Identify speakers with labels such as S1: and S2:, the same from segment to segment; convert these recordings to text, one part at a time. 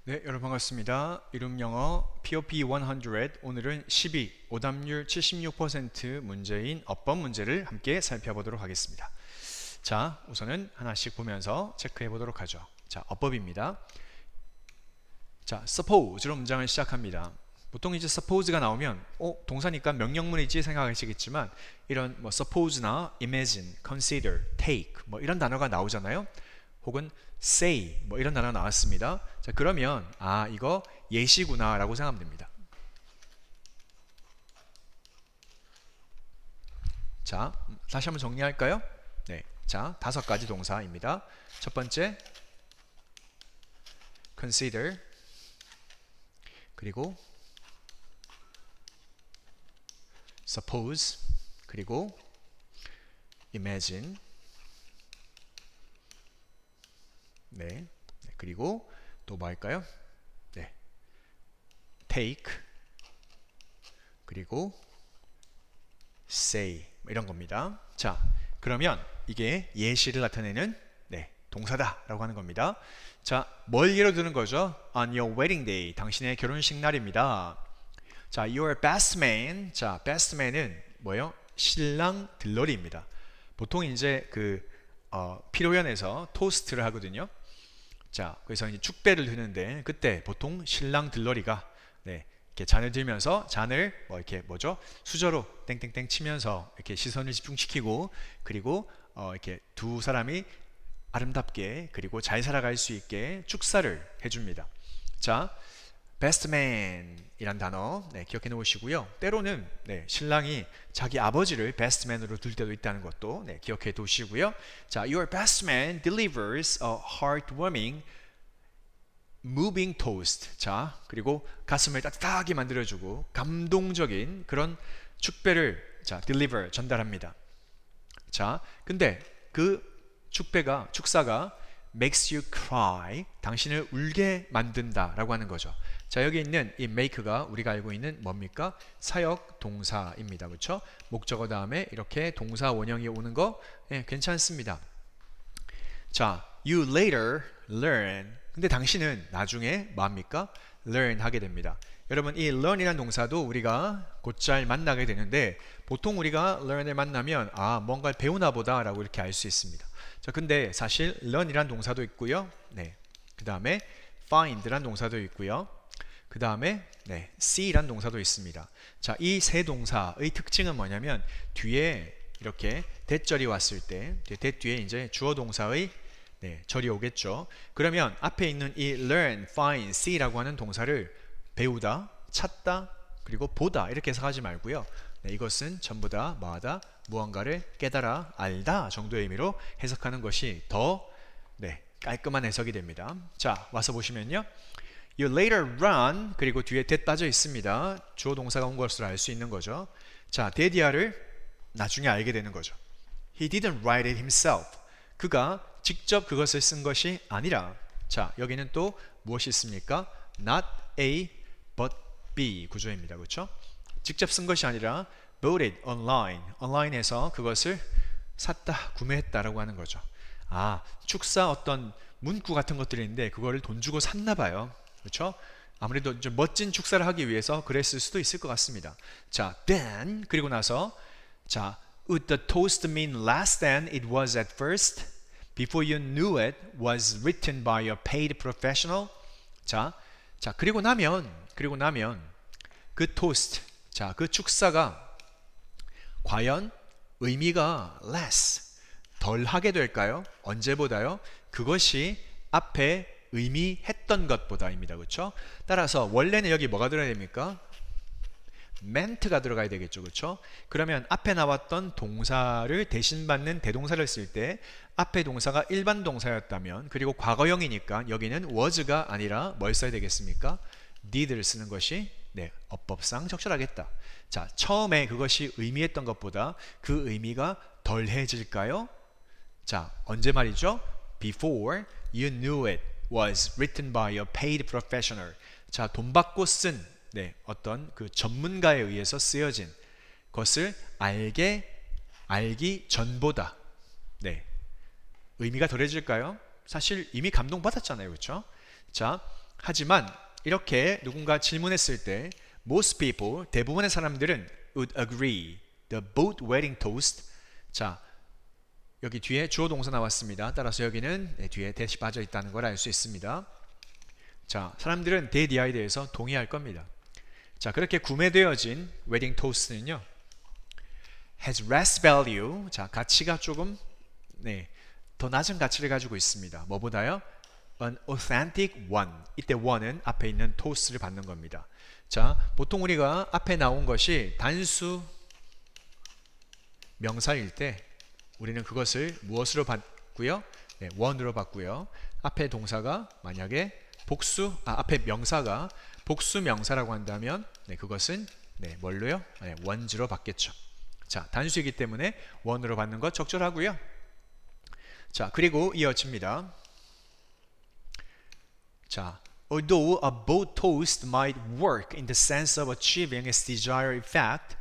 S1: 네, 여러분 반갑습니다. 이름 영어 POP 100 오늘은 12, 오답률 76% 문제인 어법 문제를 함께 살펴보도록 하겠습니다. 자, 우선은 하나씩 보면서 체크해 보도록 하죠. 자, 어법입니다. 자, suppose로 문장을 시작합니다. 보통 이제 suppose가 나오면 동사니까 명령문이지 생각하시겠지만 이런 뭐 suppose나 imagine, consider, take 뭐 이런 단어가 나오잖아요. 혹은 say 뭐 이런 단어가 나왔습니다. 자, 그러면 이거 예시구나 라고 생각하면 됩니다. 자, 다시 한번 정리할까요? 네, 자, 5가지 동사입니다. 첫 번째 consider, 그리고 suppose, 그리고 imagine, 네, 그리고 또 뭐 할까요? 네, take, 그리고 say 뭐 이런 겁니다. 자, 그러면 이게 예시를 나타내는 동사다라고 하는 겁니다. 자, 뭘 예로 드는 거죠? On your wedding day, 당신의 결혼식 날입니다. 자, your best man. 자, best man은 뭐예요? 신랑 들러리입니다. 보통 이제 피로연에서 토스트를 하거든요. 자, 그래서 이제 축배를 드는데 그때 보통 신랑 들러리가 이렇게 잔을 들면서 잔을 뭐 이렇게 뭐죠? 수저로 땡땡땡 치면서 이렇게 시선을 집중시키고 그리고 이렇게 두 사람이 아름답게 그리고 잘 살아갈 수 있게 축사를 해줍니다. 자, best man 이란 단어 기억해 놓으시고요. 때로는 신랑이 자기 아버지를 best man으로 둘 때도 있다는 것도 기억해 두시고요. 자, your best man delivers a heartwarming moving toast. 자, 그리고 가슴을 따뜻하게 만들어주고 감동적인 그런 축배를 deliver 전달합니다. 자, 근데 그 축사가 makes you cry, 당신을 울게 만든다라고 하는 거죠. 자, 여기 있는 이 make가 우리가 알고 있는 뭡니까? 사역 동사입니다. 그렇죠? 목적어 다음에 이렇게 동사 원형이 오는 거 괜찮습니다. 자, you later learn. 근데 당신은 나중에 뭐합니까? learn 하게 됩니다. 여러분, 이 learn이라는 동사도 우리가 곧잘 만나게 되는데 보통 우리가 learn을 만나면 뭔가를 배우나 보다 라고 이렇게 알 수 있습니다. 자, 근데 사실 learn이라는 동사도 있고요. 그 다음에 find라는 동사도 있고요. 그 다음에 see라는 동사도 있습니다. 자, 이 세 동사의 특징은 뭐냐면 뒤에 이렇게 대절이 왔을 때 대 뒤에 이제 주어 동사의 절이 오겠죠. 그러면 앞에 있는 이 learn, find, see라고 하는 동사를 배우다, 찾다, 그리고 보다 이렇게 해석하지 말고요. 이것은 전부 다 뭐하다? 무언가를 깨달아 알다 정도의 의미로 해석하는 것이 더 깔끔한 해석이 됩니다. 자, 와서 보시면요. You later run, 그리고 뒤에 that 빠져 있습니다. 주어 동사가 온 것으로 알 수 있는 거죠. 자, 데디아를 나중에 알게 되는 거죠. He didn't write it himself. 그가 직접 그것을 쓴 것이 아니라, 자, 여기는 또 무엇이 있습니까? Not A, but B 구조입니다. 그렇죠? 직접 쓴 것이 아니라 bought it online. 온라인에서 그것을 샀다, 구매했다라고 하는 거죠. 축사 어떤 문구 같은 것들이 있는데 그거를 돈 주고 샀나 봐요. 그렇죠? 아무래도 좀 멋진 축사를 하기 위해서 그랬을 수도 있을 것 같습니다. 자, then 그리고 나서 자, would the toast mean less than it was at first? Before you knew it was written by a paid professional. 자, 그리고 나면 그 토스트, 자, 그 축사가 과연 의미가 less, 덜 하게 될까요? 언제보다요? 그것이 앞에 의미했던 것보다입니다. 그렇죠? 따라서 원래는 여기 뭐가 들어야 됩니까? ment가 들어가야 되겠죠. 그렇죠? 그러면 앞에 나왔던 동사를 대신받는 대동사를 쓸 때 앞에 동사가 일반 동사였다면 그리고 과거형이니까 여기는 was가 아니라 뭘 써야 되겠습니까? did를 쓰는 것이 어법상 적절하겠다. 자, 처음에 그것이 의미했던 것보다 그 의미가 덜해질까요? 자, 언제 말이죠? Before you knew it was written by a paid professional. 자, 돈 받고 쓴 어떤 그 전문가에 의해서 쓰여진 것을 알기 전보다 의미가 덜해질까요? 사실 이미 감동받았잖아요. 그렇죠? 자, 하지만 이렇게 누군가 질문했을 때 most people, 대부분의 사람들은 would agree. The boat wedding toast. 자, 여기 뒤에 주어 동사 나왔습니다. 따라서 여기는 뒤에 대시 빠져 있다는 걸 알 수 있습니다. 자, 사람들은 대디아에 대해서 동의할 겁니다. 자, 그렇게 구매되어진 웨딩 토스트는요, has less value. 자, 가치가 조금 더 낮은 가치를 가지고 있습니다. 뭐보다요? An authentic one. 이때 one은 앞에 있는 토스트를 받는 겁니다. 자, 보통 우리가 앞에 나온 것이 단수 명사일 때 우리는 그것을 무엇으로 받고요? one으로 받고요. 앞에 동사가 만약에 앞에 명사가 복수 명사라고 한다면 그것은 뭘로요? ones로 받겠죠. 자, 단수이기 때문에 one으로 받는 것 적절하고요. 자, 그리고 이어집니다. 자, although a boat toast might work in the sense of achieving its desired effect,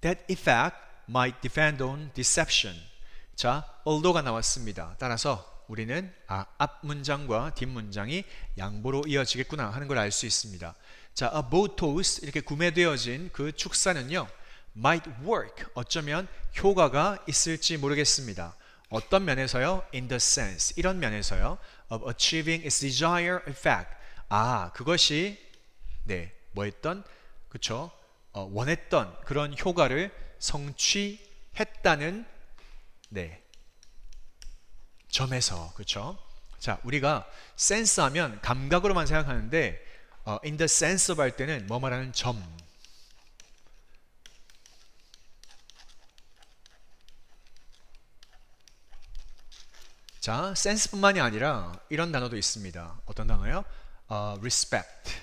S1: that effect might depend on deception. 자, although가 나왔습니다. 따라서 우리는 앞 문장과 뒷 문장이 양보로 이어지겠구나 하는 걸 알 수 있습니다. 자, a boat toast 이렇게 구매되어진 그 축사는요, might work 어쩌면 효과가 있을지 모르겠습니다. 어떤 면에서요? In the sense 이런 면에서요, of achieving its desired effect. 그것이 뭐했던 그쵸? 원했던 그런 효과를 성취했다는 점에서 그쵸? 자, 우리가 sense 하면 감각으로만 생각하는데 in the sense of 할 때는 뭐 말하는 점. 자, sense뿐만이 아니라 이런 단어도 있습니다. 어떤 단어요? respect.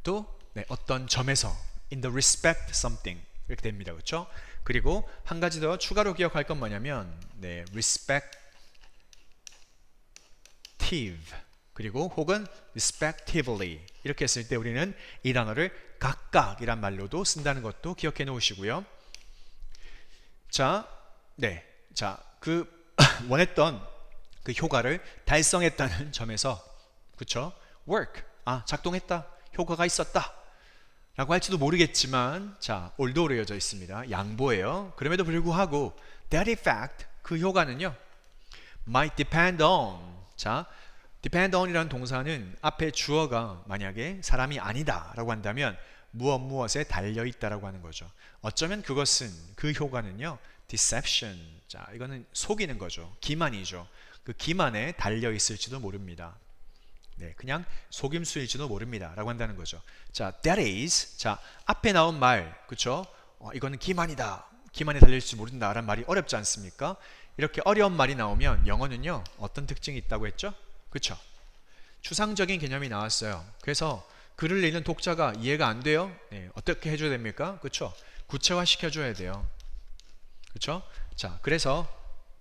S1: 또 어떤 점에서 in the respect something 이렇게 됩니다. 그렇죠? 그리고 한 가지 더 추가로 기억할 건 뭐냐면 respective 그리고 혹은 respectively 이렇게 했을 때 우리는 이 단어를 각각이란 말로도 쓴다는 것도 기억해 놓으시고요. 자, 그 원했던 그 효과를 달성했다는 점에서 그쵸? work, 작동했다, 효과가 있었다 라고 할지도 모르겠지만 자, although로 이어져 있습니다. 양보예요. 그럼에도 불구하고 that effect, 그 효과는요 might depend on. 자, depend on 이라는 동사는 앞에 주어가 만약에 사람이 아니다 라고 한다면 무엇에 달려있다 라고 하는 거죠. 어쩌면 그것은, 그 효과는요 deception. 자, 이거는 속이는 거죠. 기만이죠. 그 기만에 달려 있을지도 모릅니다. 그냥 속임수일지도 모릅니다. 라고 한다는 거죠. 자, that is. 자, 앞에 나온 말, 그쵸? 이거는 기만이다. 기만에 달려있을지 모른다. 라는 말이 어렵지 않습니까? 이렇게 어려운 말이 나오면 영어는요, 어떤 특징이 있다고 했죠? 그쵸? 추상적인 개념이 나왔어요. 그래서 글을 읽는 독자가 이해가 안 돼요? 어떻게 해줘야 됩니까? 그쵸? 구체화 시켜줘야 돼요. 그렇죠? 자, 그래서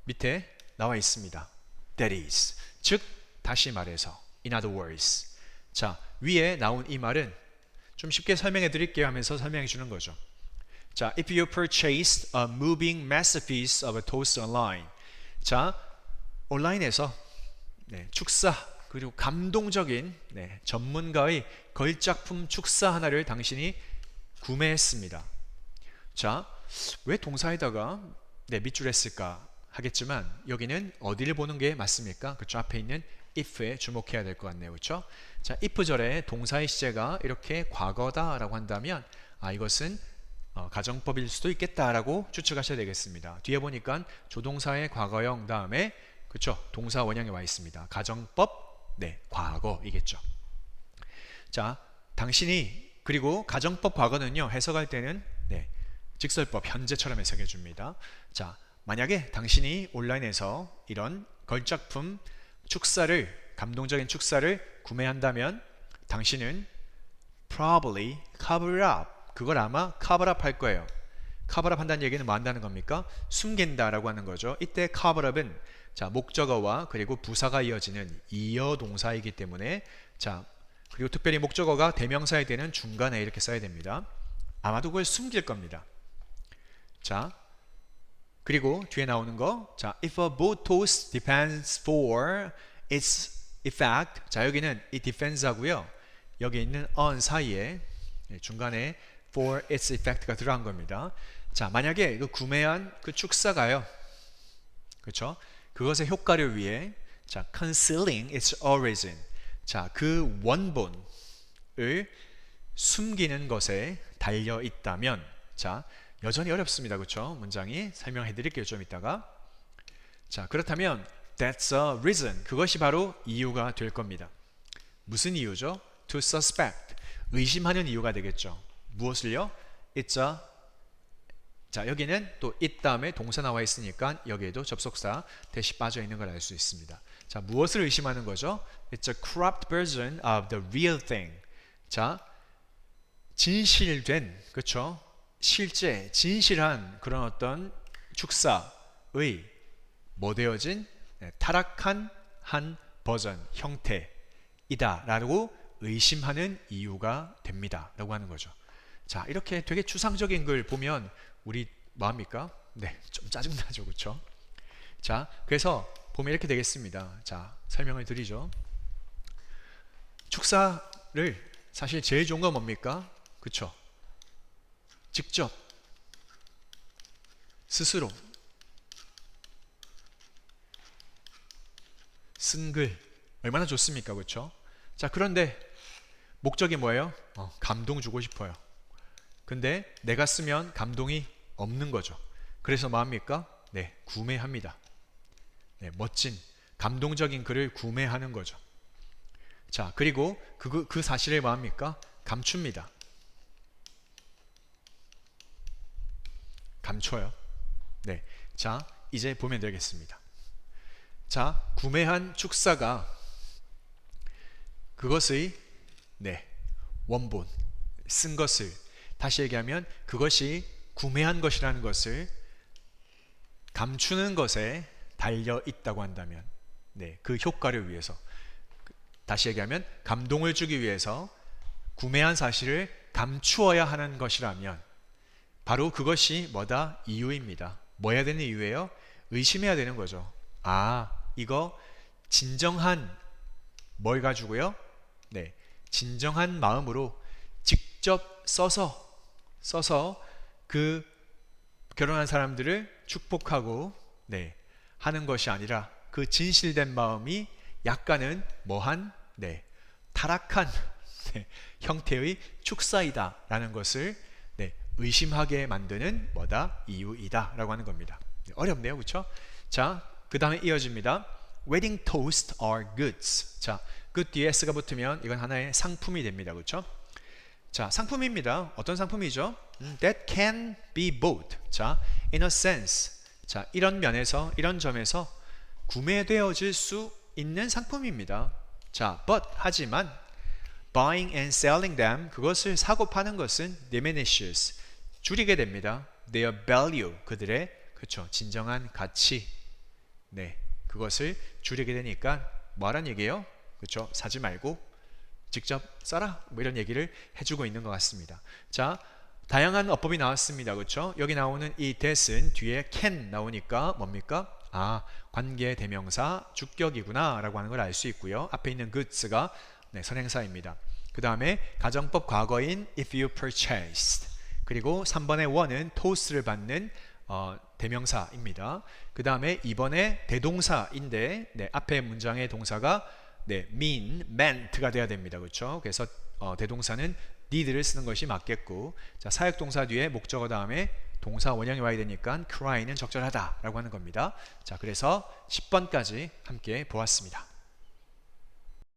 S1: 밑에 나와 있습니다. That is. 즉, 다시 말해서 in other words. 자, 위에 나온 이 말은 좀 쉽게 설명해 드릴게요 하면서 설명해 주는 거죠. 자, if you purchased a moving masterpiece of a toast online. 자, 온라인에서 축사 그리고 감동적인 전문가의 걸작품 축사 하나를 당신이 구매했습니다. 자, 왜 동사에다가 밑줄 했을까 하겠지만 여기는 어디를 보는 게 맞습니까? 그렇죠? 앞에 있는 if에 주목해야 될 것 같네요. 그렇죠? 자, if 절에 동사의 시제가 이렇게 과거다라고 한다면 이것은 가정법일 수도 있겠다라고 추측하셔야 되겠습니다. 뒤에 보니까 조동사의 과거형 다음에 그렇죠? 동사 원형에 와 있습니다. 가정법 과거이겠죠. 자, 당신이 그리고 가정법 과거는요 해석할 때는 직설법 현재처럼 해석해 줍니다. 자, 만약에 당신이 온라인에서 이런 걸작품 축사를, 감동적인 축사를 구매한다면 당신은 probably cover up, 그걸 아마 cover up 할 거예요. cover up 한다는 얘기는 뭐 한다는 겁니까? 숨긴다라고 하는 거죠. 이때 cover up은 자, 목적어와 그리고 부사가 이어지는 이어 동사이기 때문에 자, 그리고 특별히 목적어가 대명사일 때는 중간에 이렇게 써야 됩니다. 아마도 그걸 숨길 겁니다. 자, 그리고 뒤에 나오는 거. 자, if a boat toast depends for its effect. 자, 여기는 이 defense 하고요. 여기 있는 on 사이에 중간에 for its effect가 들어간 겁니다. 자, 만약에 그 구매한 그 축사가요. 그렇죠? 그것의 효과를 위해 자, concealing its origin. 자, 그 원본을 숨기는 것에 달려 있다면 자, 여전히 어렵습니다. 그렇죠? 문장이 설명해 드릴게요. 좀 이따가. 자, 그렇다면 that's a reason. 그것이 바로 이유가 될 겁니다. 무슨 이유죠? To suspect. 의심하는 이유가 되겠죠. 무엇을요? It's a 자, 여기는 또 it 다음에 동사 나와 있으니까 여기에도 접속사 대시 빠져 있는 걸 알 수 있습니다. 자, 무엇을 의심하는 거죠? It's a cropped version of the real thing. 자, 진실된, 그렇죠? 실제 진실한 그런 어떤 축사의 뭐 되어진 타락한 한 버전 형태이다라고 의심하는 이유가 됩니다. 라고 하는 거죠. 자, 이렇게 되게 추상적인 걸 보면 우리 뭐합니까? 네, 좀 짜증나죠. 그렇죠? 자, 그래서 보면 이렇게 되겠습니다. 자, 설명을 드리죠. 축사를 사실 제일 좋은 건 뭡니까? 그렇죠? 직접 스스로 쓴 글 얼마나 좋습니까? 그렇죠? 자, 그런데 목적이 뭐예요? 감동 주고 싶어요. 근데 내가 쓰면 감동이 없는 거죠. 그래서 뭐합니까? 네, 구매합니다. 네, 멋진 감동적인 글을 구매하는 거죠. 자, 그리고 그 사실을 뭐합니까? 감춥니다. 감춰요. 네, 자, 이제 보면 되겠습니다. 자, 구매한 축사가 그것의 네, 원본 쓴 것을 다시 얘기하면 그것이 구매한 것이라는 것을 감추는 것에 달려 있다고 한다면 네, 그 효과를 위해서 다시 얘기하면 감동을 주기 위해서 구매한 사실을 감추어야 하는 것이라면 바로 그것이 뭐다? 이유입니다. 뭐 해야 되는 이유예요? 의심해야 되는 거죠. 아, 이거 진정한 뭘 가지고요? 네, 진정한 마음으로 직접 써서 그 결혼한 사람들을 축복하고 네, 하는 것이 아니라 그 진실된 마음이 약간은 뭐한 네, 타락한 네, 형태의 축사이다라는 것을 네, 의심하게 만드는 뭐다? 이유이다라고 하는 겁니다. 어렵네요, 그렇죠? 자, 그 다음에 이어집니다. Wedding toast are goods. 자, good 뒤에 s가 붙으면 이건 하나의 상품이 됩니다, 그렇죠? 자, 상품입니다. 어떤 상품이죠? That can be bought. 자, in a sense. 자, 이런 면에서, 이런 점에서 구매되어질 수 있는 상품입니다. 자, but 하지만 buying and selling them 그것을 사고 파는 것은 diminishes 줄이게 됩니다. Their value 그들의 그렇죠 진정한 가치 네 그것을 줄이게 되니까 뭐하란 얘기예요? 그렇죠 사지 말고 직접 써라 뭐 이런 얘기를 해주고 있는 것 같습니다. 자, 다양한 어법이 나왔습니다. 그렇죠? 여기 나오는 이 that은 뒤에 can 나오니까 뭡니까? 아, 관계 대명사 주격이구나 라고 하는 걸 알 수 있고요. 앞에 있는 goods가 네, 선행사입니다. 그 다음에 가정법 과거인 if you purchased 그리고 3번의 one은 toast를 받는 대명사입니다. 그 다음에 2번에 대동사인데 네, 앞에 문장의 동사가 네, meant가 돼야 됩니다. 그렇죠? 그래서 대동사는 need를 쓰는 것이 맞겠고 자, 사역동사 뒤에 목적어 다음에 동사 원형이 와야 되니까 cry는 적절하다라고 하는 겁니다. 자, 그래서 10번까지 함께 보았습니다.